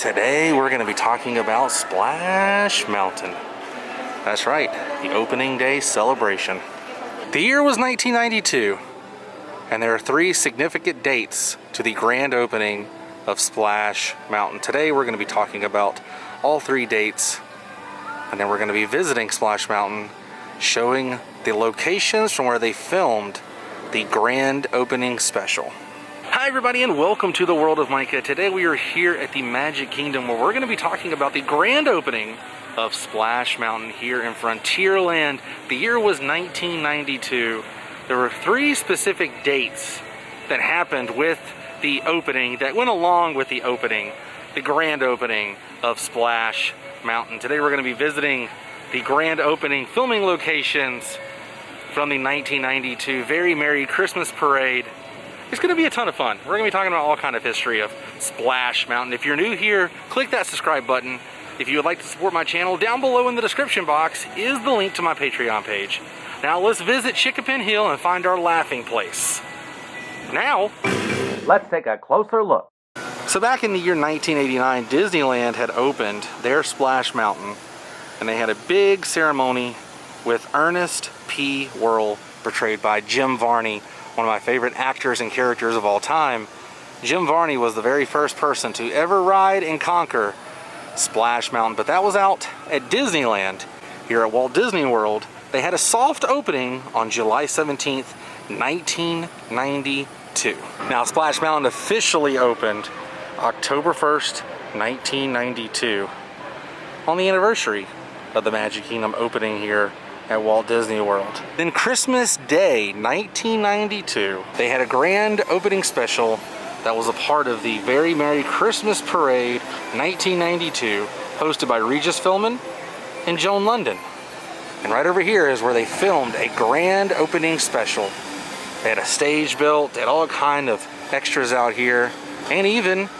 Today we're going to be talking about Splash Mountain. That's right, the opening day celebration. The year was 1992, and there are 3 significant dates to the grand opening of Splash Mountain. Today we're going to be talking about all 3 dates, and then we're going to be visiting Splash Mountain, showing the locations from where they filmed the grand opening special. Hi everybody, and welcome to the World of Micah. Today we are here at the Magic Kingdom, where we're going to be talking about the grand opening of Splash Mountain here in Frontierland. The year was 1992. There were 3 specific dates that happened with the opening, that went along with the opening, the grand opening of Splash Mountain. Today we're going to be visiting the grand opening filming locations from the 1992 Very Merry Christmas Parade. It's going to be a ton of fun. We're going to be talking about all kind of history of Splash Mountain. If you're new here, click that subscribe button. If you would like to support my channel, down below in the description box is the link to my Patreon page. Now let's visit Chickapin Hill and find our laughing place. Now, let's take a closer look. So back in the year 1989, Disneyland had opened their Splash Mountain, and they had a big ceremony with Ernest P. Worrell, portrayed by Jim Varney, one of my favorite actors and characters of all time. Jim Varney was the very first person to ever ride and conquer Splash Mountain, but that was out at Disneyland. Here at Walt Disney World, they had a soft opening on July 17th, 1992. Now, Splash Mountain officially opened October 1st, 1992, on the anniversary of the Magic Kingdom opening here at Walt Disney World. Then Christmas Day 1992, they had a grand opening special that was a part of the Very Merry Christmas Parade 1992, hosted by Regis Philbin and Joan London. And right over here is where they filmed a grand opening special. They had a stage built, they had all kind of extras out here, and even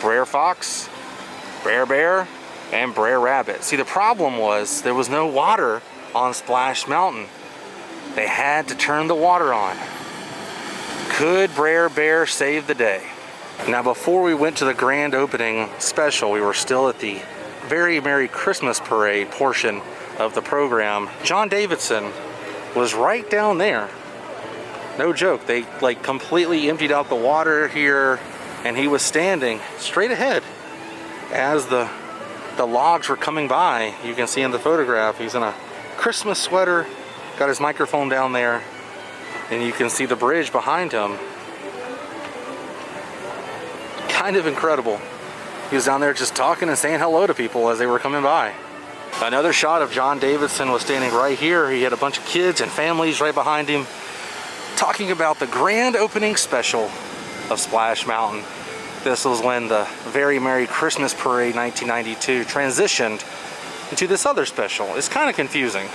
Brer Fox, Brer Bear, and Brer Rabbit. See, the problem was there was no water on Splash Mountain. They had to turn the water on. Could Brer Bear save the day? Now, before we went to the grand opening special, we were still at the Very Merry Christmas Parade portion of the program. John Davidson was right down there. No joke. They completely emptied out the water here, and he was standing straight ahead as the logs were coming by. You can see in the photograph, he's in a Christmas sweater, got his microphone down there, and you can see the bridge behind him. Kind of incredible. He was down there just talking and saying hello to people as they were coming by. Another shot of John Davidson was standing right here. He had a bunch of kids and families right behind him, talking about the grand opening special of Splash Mountain. This was when the Very Merry Christmas Parade 1992 transitioned into this other special. It's kind of confusing,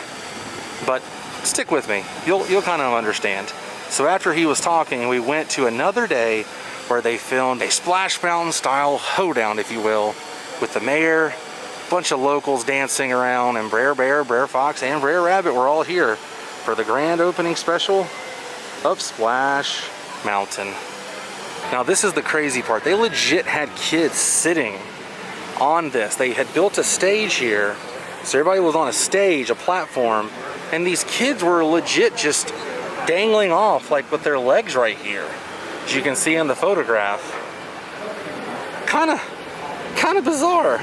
but stick with me. You'll kind of understand. So after he was talking, we went to another day where they filmed a Splash Mountain style hoedown, if you will, with the mayor, a bunch of locals dancing around, and Brer Bear, Brer Fox, and Brer Rabbit were all here for the grand opening special of Splash Mountain. Now, this is the crazy part. They legit had kids sitting on this. They had built a stage here, so everybody was on a stage, a platform, and these kids were legit just dangling off like with their legs right here, as you can see in the photograph. Kind of bizarre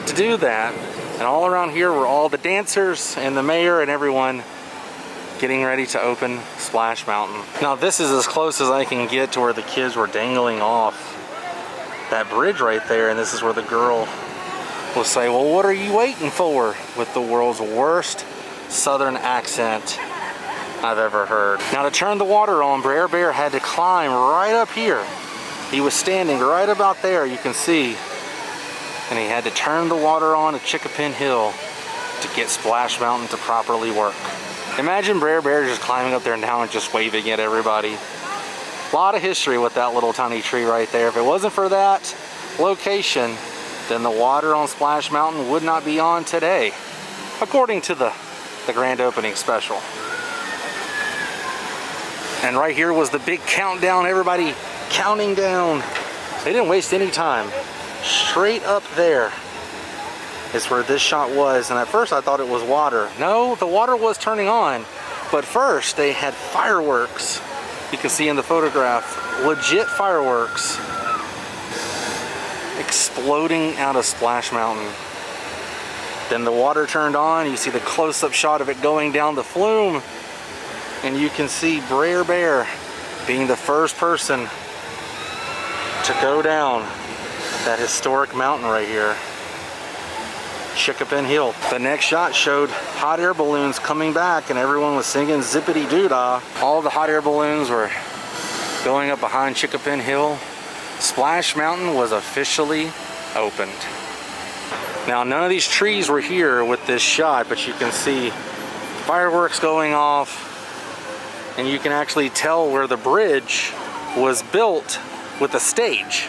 to do that. And all around here were all the dancers and the mayor and everyone getting ready to open Splash Mountain. Now, this is as close as I can get to where the kids were dangling off that bridge right there, and this is where the girl will say, "Well, what are you waiting for?" with the world's worst southern accent I've ever heard. Now, to turn the water on, Brer Bear had to climb right up here. He was standing right about there, you can see, and he had to turn the water on at Chickapin Hill to get Splash Mountain to properly work. Imagine Brer Bear just climbing up there now and just waving at everybody. A lot of history with that little tiny tree right there. If it wasn't for that location, then the water on Splash Mountain would not be on today, according to the grand opening special. And right here was the big countdown, everybody counting down. They didn't waste any time. straight up there is where this shot was, and at first I thought it was water. No, the water was turning on, but first they had fireworks. You can see in the photograph, legit fireworks exploding out of Splash Mountain. Then the water turned on, you see the close-up shot of it going down the flume, and you can see Brer Bear being the first person to go down that historic mountain right here, Chickapin Hill. The next shot showed hot air balloons coming back, and everyone was singing zippity doo dah. All the hot air balloons were going up behind Chickapin Hill. Splash Mountain was officially opened. Now, none of these trees were here with this shot, but you can see fireworks going off, and you can actually tell where the bridge was built with a stage.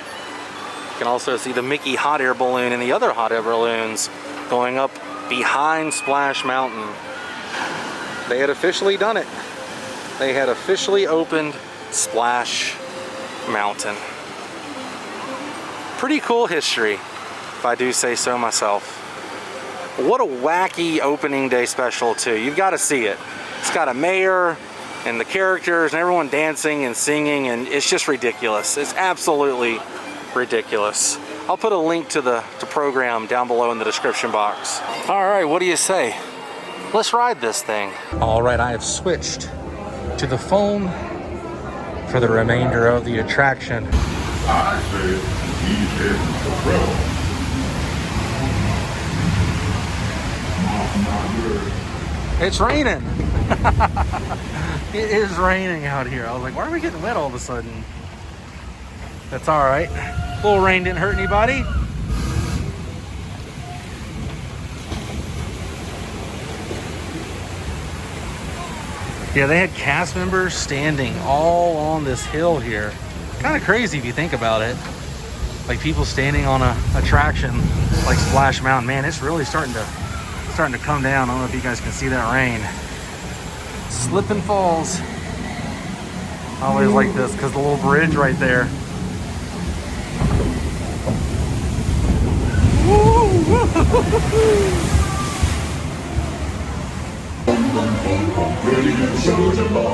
You can also see the Mickey hot air balloon and the other hot air balloons going up behind Splash Mountain. They had officially done it. They had officially opened Splash Mountain. Pretty cool history, if I do say so myself. What a wacky opening day special too. You've got to see it. It's got a mayor and the characters and everyone dancing and singing, and it's just ridiculous. It's absolutely ridiculous. I'll put a link to the program down below in the description box. All right, what do you say? Let's ride this thing. All right, I have switched to the phone for the remainder of the attraction. I said he's heading for trouble. It's raining. It is raining out here. I was like, why are we getting wet all of a sudden? That's all right. A little rain didn't hurt anybody. Yeah, they had cast members standing all on this hill here. Kind of crazy if you think about it. Like people standing on a attraction like Splash Mountain. Man, it's really starting to come down. I don't know if you guys can see that rain. Slip and falls. I always like this because the little bridge right there.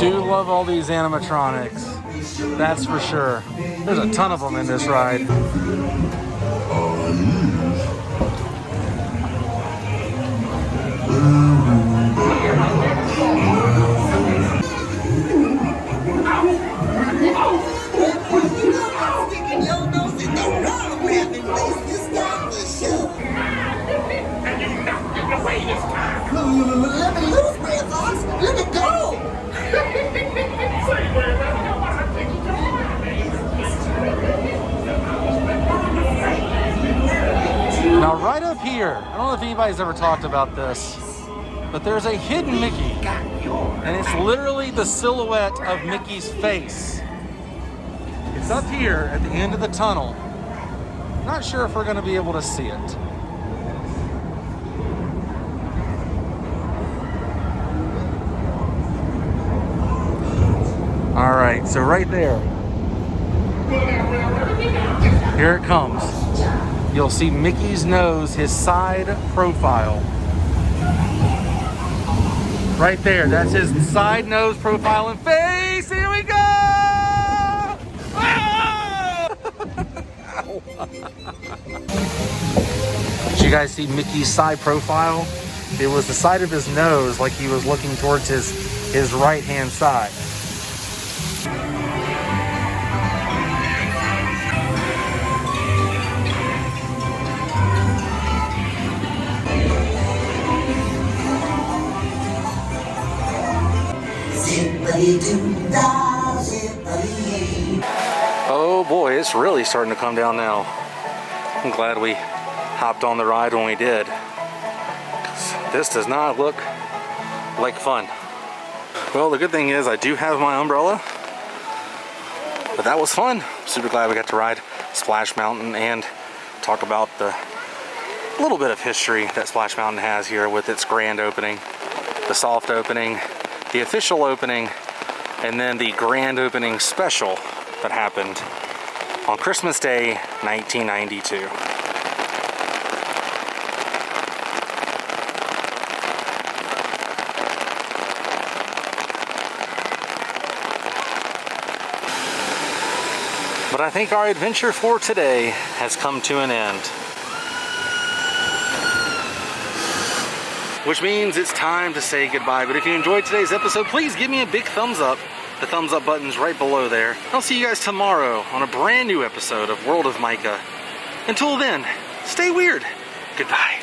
Do love all these animatronics. That's for sure. There's a ton of them in this ride. Let me loose, Red Fox. Let me go. Now right up here, I don't know if anybody's ever talked about this, but there's a hidden Mickey, and it's literally the silhouette of Mickey's face. It's up here at the end of the tunnel. Not sure if we're going to be able to see it. All right, so right there, here it comes. You'll see Mickey's nose, his side profile. Right there, that's his side nose profile and face. Here we go! Ah! Did you guys see Mickey's side profile? It was the side of his nose, like he was looking towards his right-hand side. Oh boy, it's really starting to come down now. I'm glad we hopped on the ride when we did. This does not look like fun. Well, the good thing is I do have my umbrella, but that was fun. Super glad we got to ride Splash Mountain and talk about the little bit of history that Splash Mountain has here with its grand opening, the soft opening, the official opening, and then the grand opening special that happened on Christmas Day 1992. But I think our adventure for today has come to an end. Which means it's time to say goodbye. But if you enjoyed today's episode, please give me a big thumbs up. The thumbs up button's right below there. I'll see you guys tomorrow on a brand new episode of World of Micah. Until then, stay weird. Goodbye.